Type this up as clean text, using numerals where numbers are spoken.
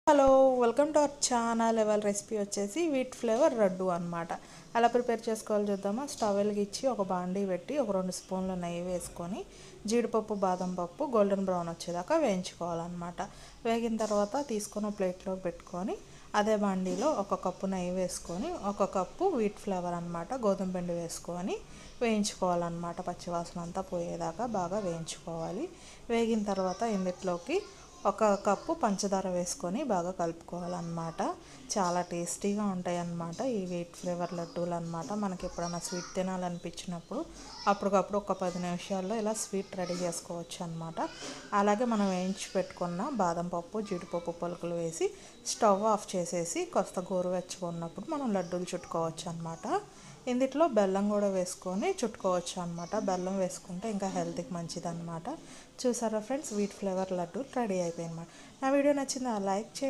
Hello, welcome to our channel. Level recipe వచ్చేసి wheat flavour laddu అనమాట. అలా ప్రిపేర్ చేసుకోవాలి చూద్దామా. స్టవ్ వెలిగించి ఒక బాండీ పెట్టి ఒక 2 స్పూన్ల నెయ్యి వేసుకొని జీడిపప్పు బాదం పప్పు గోల్డెన్ బ్రౌన్ వచ్చేదాకా వేయించుకోవాలన్నమాట. వేగిన తర్వాత తీసుకొని ప్లేట్లోకి పెట్టుకొని అదే బాండీలో 1 కప్పు నెయ్యి వేసుకొని 1 కప్పు వీట్ ఫ్లేవర్ అనమాట గోధుమ పిండి వేసుకొని వేయించుకోవాలన్నమాట. పచ్చివాసన అంతా పోయేదాకా బాగా వేయించుకోవాలి. వేగిన తర్వాత ఇందులోకి 1 కప్పు పంచదార వేసుకొని బాగా కలుపుకోవాలన్నమాట. చాలా టేస్టీగా ఉంటాయి అన్నమాట ఈ వీట్ ఫ్లేవర్ లడ్డూలు అనమాట. మనకి ఎప్పుడైనా స్వీట్ తినాలనిపించినప్పుడు అప్పటికప్పుడు ఒక 10 నిమిషాల్లో ఇలా స్వీట్ రెడీ చేసుకోవచ్చు అనమాట. అలాగే మనం వేయించి పెట్టుకున్న బాదం పప్పు జీడిపప్పు పలుకులు వేసి స్టవ్ ఆఫ్ చేసేసి కాస్త గోరువెచ్చగా ఉన్నప్పుడు మనం లడ్డూలు చుట్టుకోవచ్చు అనమాట. ఇందులో బెల్లం కూడా వేసుకొని చుట్టుకోవచ్చు అనమాట. బెల్లం వేసుకుంటే ఇంకా హెల్త్కి మంచిది అనమాట. చూసారా friends, wheat flavour laddu ready అయిపోయింది అనమాట. నా వీడియో నచ్చిందా? లైక్ చేయండి.